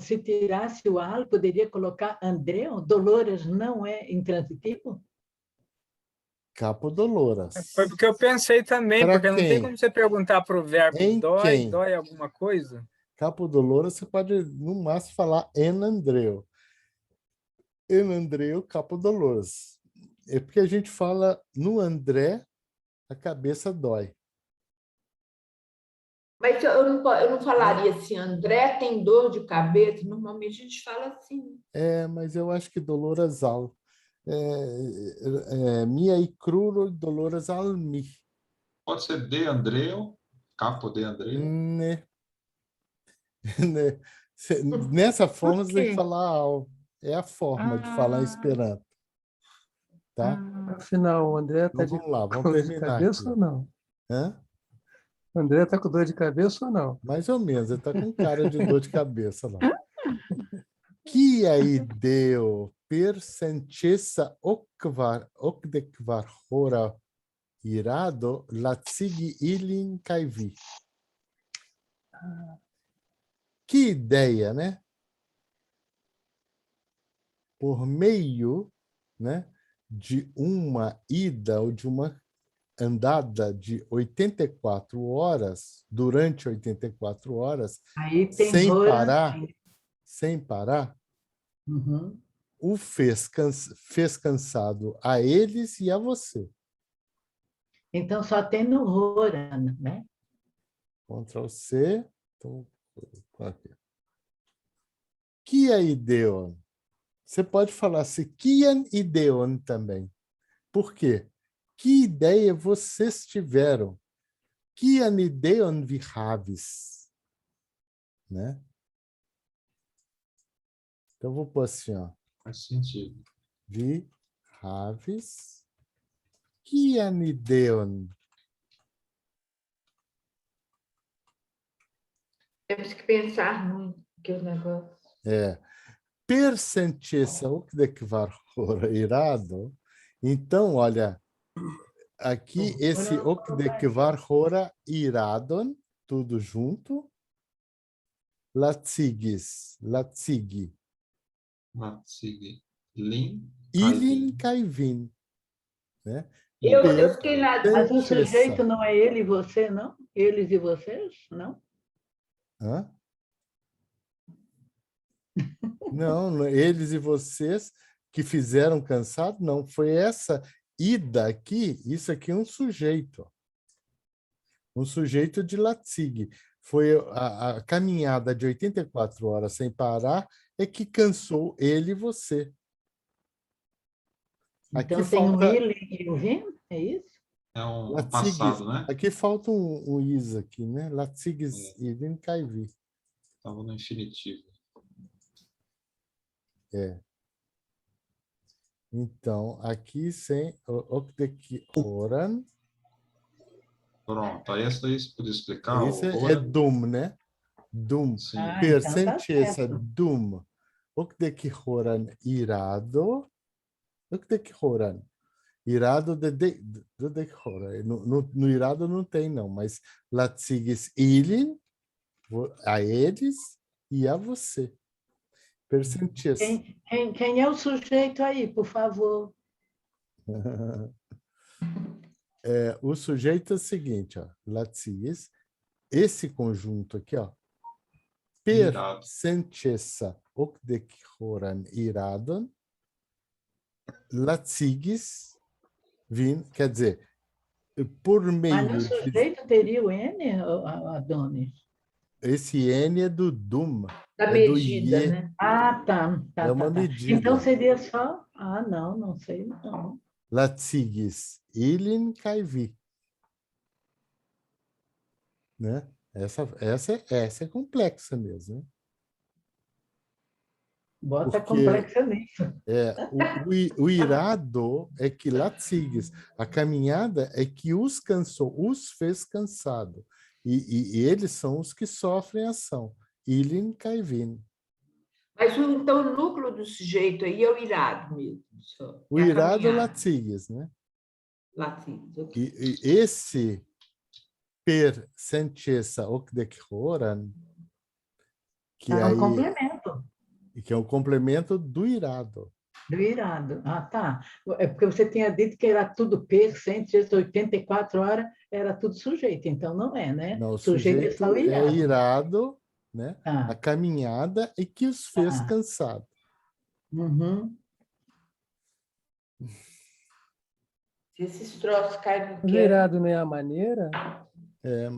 se tirasse o halo, poderia colocar Andreu? Dolores não é intransitivo? Capo Dolores. Foi porque eu pensei também, Pra porque não quem? tem como você perguntar para o verbo Em quem? dói alguma coisa? Capo Dolores, você pode, no máximo, falar en Andreu. En Andreu, Capo Dolores. É porque a gente fala no André, a cabeça dói. Mas eu não falaria assim, André tem dor de cabeça. Normalmente a gente fala assim. Mas eu acho que Dolores al. Mia e cruro Dolores al mi. Pode ser de Andreu, capo de Andreu. Né? Nessa forma, você tem que falar al. É a forma de falar em Esperanto. Tá? Afinal, o André está Então, vamos lá, vamos com dor de terminar cabeça aqui. ou não? Hã? O André está com dor de cabeça ou não? Mais ou menos, ele está com cara de dor de cabeça lá. Que ideo persenchesa okdekvar hora irado latsigi ilin kaivi. Que ideia, né? Por meio, né, de uma ida ou de uma andada de 84 horas, durante 84 horas, sem parar, o fez cansado a eles e a você. Então, só tem no Roran, né? Ctrl C. Então, aqui. Kia ideon. Você pode falar se kian ideon também. Por quê? Que ideia vocês tiveram? Kian ideon vi havis. Né? Então, eu vou pôr assim, ó. Faz sentido. Vi havis. Kian ideon. Temos que pensar muito que os negócios. Persenchesa okdekvar hora irado. Então, olha, aqui esse okdekvar hora iradon, tudo junto. Latsigi. Lin. Ilin kaivin. Né? Eu fiquei na... Mas o sujeito não é ele e você, não? Eles e vocês, não? Hã? Não, eles e vocês que fizeram cansado, não. Foi essa ida aqui, isso aqui é um sujeito. Um sujeito de Latsig. Foi a caminhada de 84 horas sem parar é que cansou ele e você. Então aqui tem falta... um ele e o vim, é isso? É um Latsig. passado, né? Aqui falta um is aqui, né? Latsig e vim caivi. Estava no infinitivo. Então, aqui sem okdekihoran. Pronto, aí essa daí você podia explicar? Esse é dum, né? Dum. Persenchesa dum. Okdekihoran irado. Okdekihoran. Irado de dekihoran. No irado não tem, não, mas latsigis ilin, a eles e a você. Persenchesa. Quem é o sujeito aí, por favor? O sujeito é o seguinte, ó, Latsies, esse conjunto aqui, ó, per Irado. senchesa okdekhoran iradon, latsigis vin, quer dizer, por Mas meio no de... sujeito teria o N, Adonis? Esse N é do Duma, Da é do medida, Ie, né? Ah, tá. é uma Então medida. seria só... Ah, não sei não. Latsigis ilin kaivi, né? Essa é complexa mesmo, né? Bota Porque complexa nisso. o irado é que latsigis, a caminhada é que os cansou, os fez cansado. E eles são os que sofrem a ação. Ilin kaivin. Mas então o núcleo do sujeito aí é o irado mesmo. Só. O É a irado é caminhada. latsigis, né? Latín, ok. E esse per senchesa okdekhoran, que É um aí complemento que é o complemento do irado. do irado. Ah, tá. É porque você tinha dito que era tudo per, 184 horas, era tudo sujeito. Então, não é, né? Não, o Sujeito é só o sujeito é irado. irado, né? Tá. A caminhada e que os fez Tá. cansado. Uhum. Se esses troços caem no O quê? irado não é a maneira?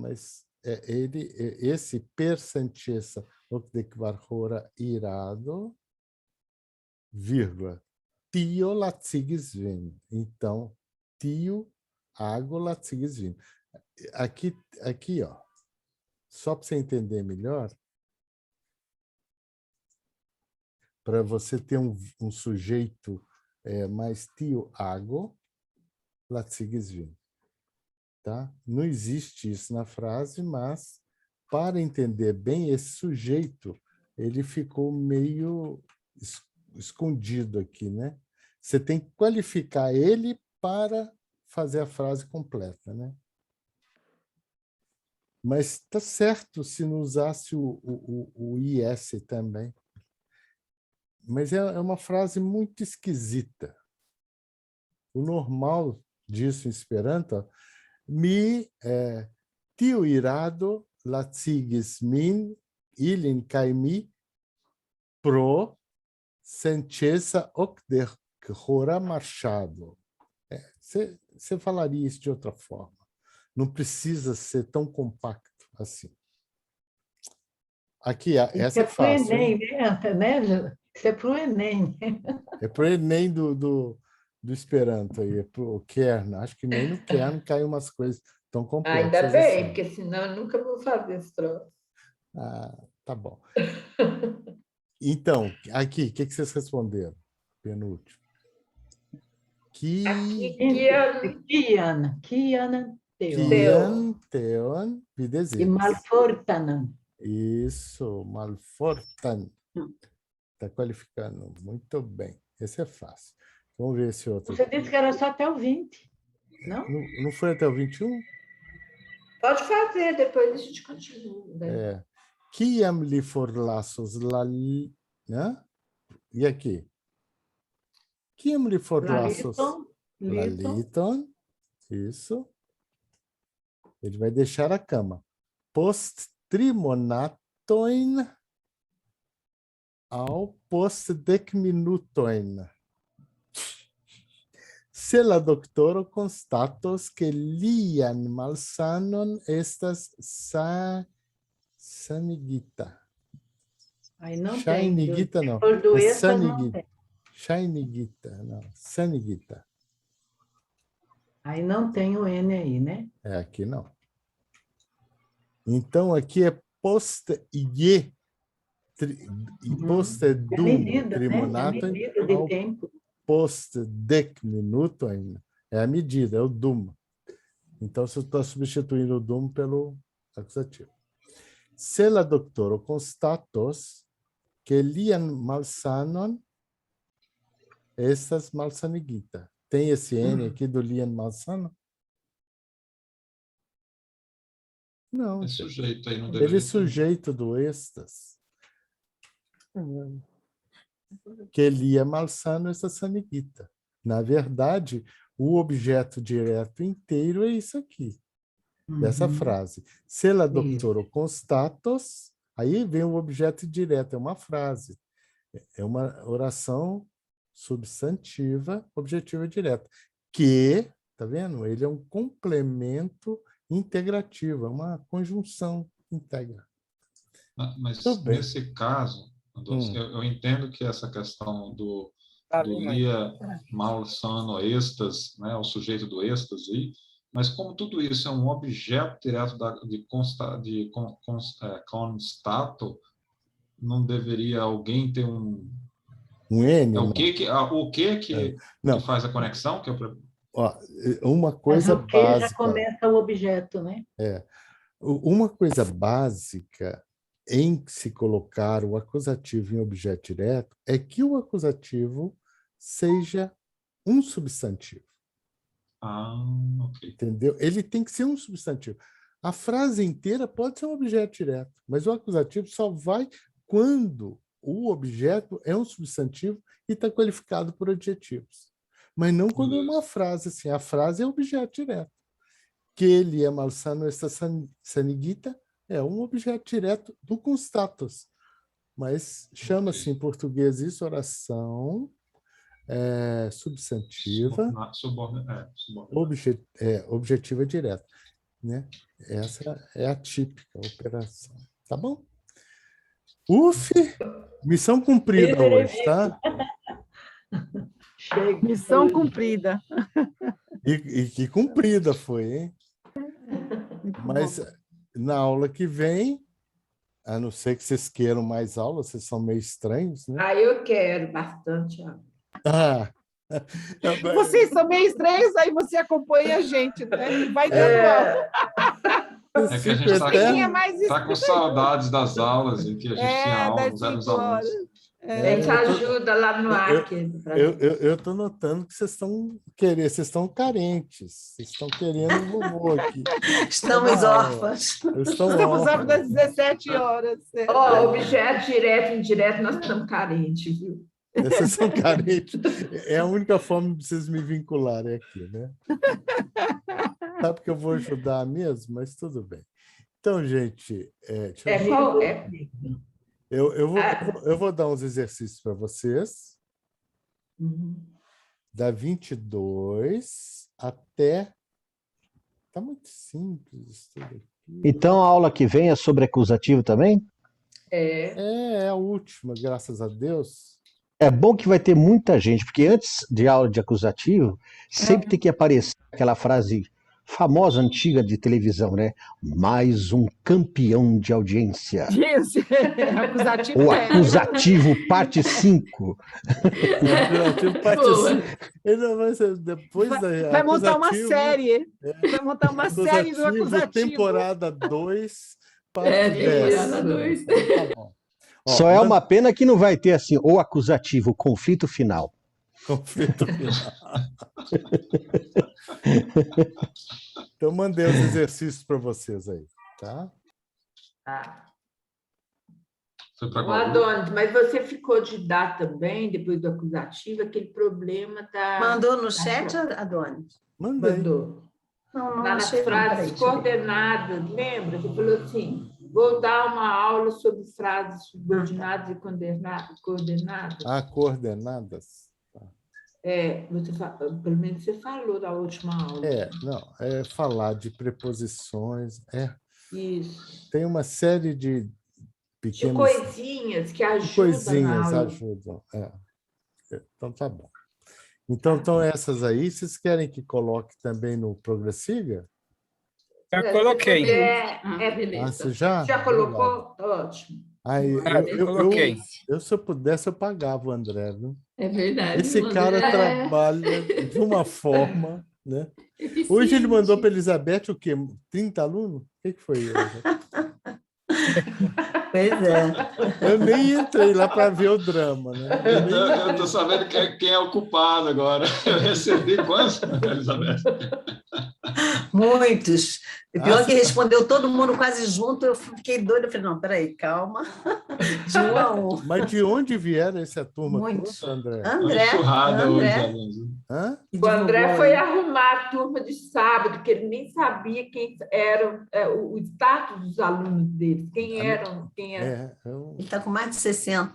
Mas esse per senchesa okdekvarhora irado, vírgula, tio latsigis vin. Então, tio ago latsigis vin. Aqui, ó, só para você entender melhor, para você ter um sujeito mais tio ago latsigis vin. Tá? Não existe isso na frase, mas para entender bem esse sujeito, ele ficou meio escondido aqui, né? Você tem que qualificar ele para fazer a frase completa, né? Mas está certo se não usasse o IS também. Mas é uma frase muito esquisita. O normal disso em Esperanto, mi tiu irado latsigis min ilin kaj mi pro senĉesa okdekhora marŝado. Você falaria isso de outra forma. Não precisa ser tão compacto assim. Aqui, essa é fácil. Enem, né? Isso é para o Enem. É para o Enem do Esperanto aí, é para o Kern. Acho que nem no Kern cai umas coisas tão complexas. Ainda bem, assim. porque senão eu nunca vou fazer esse troço. Ah, tá bom. Então, aqui, o que vocês responderam? Penúltimo. Kian, teon, e videsis. malfortanan. Isso, malfortan. Está qualificando muito bem. Esse é fácil. Vamos ver esse outro. Você disse que era só até o 20, não? Não foi até o 21? Pode fazer, depois a gente continua. Né? Kiam li forlaços lali... Né? E aqui? Kiam li forlaços laliton. Isso. Ele vai deixar a cama. Post trimonatoin ao post decminutoin. Se la doktoro konstatos ke lian malsanon estas sanigita. Aí não Shainigita tem. não. Depois do É extra, não sanigita. tem. Shainigita, não. Sanigita. Aí não tem o N aí, né? Aqui não. Então, aqui é post-ie. Post-dum trimonato ao post-dec-minuto ainda. É a medida, é o dum. Então, você está substituindo o dum pelo acusativo. Se la doktoro constatos que lian malsanon estas malsanigita. Tem esse N aqui do lian malsano? Não. É sujeito aí, não Ele deveria é ter. sujeito do estas. Que lia malsano essa saniguita. Na verdade, o objeto direto inteiro é isso aqui, dessa frase. Se la doctoro constatos, Aí vem o objeto direto, é uma frase. É uma oração substantiva, objetiva direta. Que, tá vendo? Ele é um complemento integrativo, é uma conjunção íntegra. Mas nesse caso, eu entendo que essa questão do lia malsano êxtase, né, o sujeito do êxtase, mas como tudo isso é um objeto direto de constato, não deveria alguém ter um N? O que faz a conexão? Uma coisa Mas o que básica. já começa o objeto, né? Uma coisa básica em se colocar o acusativo em objeto direto é que o acusativo seja um substantivo. Ok. Entendeu? Ele tem que ser um substantivo. A frase inteira pode ser um objeto direto, mas o acusativo só vai quando o objeto é um substantivo e está qualificado por adjetivos. Mas não quando é uma frase assim. A frase é objeto direto. Que ele é malsano esta saniguita é um objeto direto do constatus. Mas chama-se em português isso oração substantiva objetiva direta. Né? Essa é a típica operação. Tá bom? Missão cumprida hoje, tá? Missão cumprida. E que cumprida foi, hein? Mas na aula que vem, a não ser que vocês queiram mais aula, vocês são meio estranhos, né? Eu quero bastante. Vocês são meio estranhos, aí você acompanha a gente, né? Vai dando aula. É que a gente está com saudades das aulas em que a gente tinha aula, os alunos. A gente ajuda lá no Acre. Eu estou notando que vocês estão carentes. Vocês estão querendo um vovô aqui. Estamos órfãos. Estamos órfãos das 17 horas. Objeto direto e indireto, nós estamos carentes, viu? Vocês são carentes. É a única forma de vocês me vincularem aqui, né? Sabe que eu vou ajudar mesmo, mas tudo bem. Então, gente... Eu vou dar uns exercícios para vocês. Da 22 até... Está muito simples tudo aqui. Então, a aula que vem é sobre acusativo também? É a última, graças a Deus. É bom que vai ter muita gente, porque antes de aula de acusativo, sempre tem que aparecer aquela frase famosa, antiga de televisão, né? Mais um campeão de audiência. Isso, acusativo. O acusativo, parte 5. Acusativo, parte 5. Depois vai montar uma série. Vai montar uma série do acusativo. Temporada 2, parte 10. Temporada 2. Tá bom. Só é uma pena que não vai ter assim, o acusativo, conflito final. Conflito final. Então, mandei os exercícios para vocês aí, tá? Adonis, mas você ficou de dar também, depois do acusativo, aquele problema da... Mandou no chat, Adonis? Mandou. Não nas frases coordenadas, lembra? Você falou assim, vou dar uma aula sobre frases subordinadas e coordenadas. Coordenadas. Pelo menos você falou da última aula. É falar de preposições. Isso. Tem uma série de pequenas... De coisinhas que ajudam na aula. Ajudam. Então, tá bom. Então, essas aí, vocês querem que coloque também no Progressiga? Já coloquei. Beleza. Você já? Já colocou? Ótimo. Se eu pudesse, eu pagava o André, viu? É verdade. Esse cara trabalha de uma forma, né? Eficiente. Hoje ele mandou para a Elizabeth o quê? 30 alunos? O que foi? Pois é. Eu nem entrei lá para ver o drama, né? Eu estou sabendo quem é o culpado agora. Eu recebi quantos, Elizabeth? Muitos. E pior que respondeu todo mundo quase junto, eu fiquei doida. Eu falei, não, peraí, calma. De um a um. Mas de onde vieram essa turma Muitos. toda, André? André. O André foi arrumar a turma de sábado, que ele nem sabia quem era o status dos alunos deles, quem eram. Ele está com mais de 60.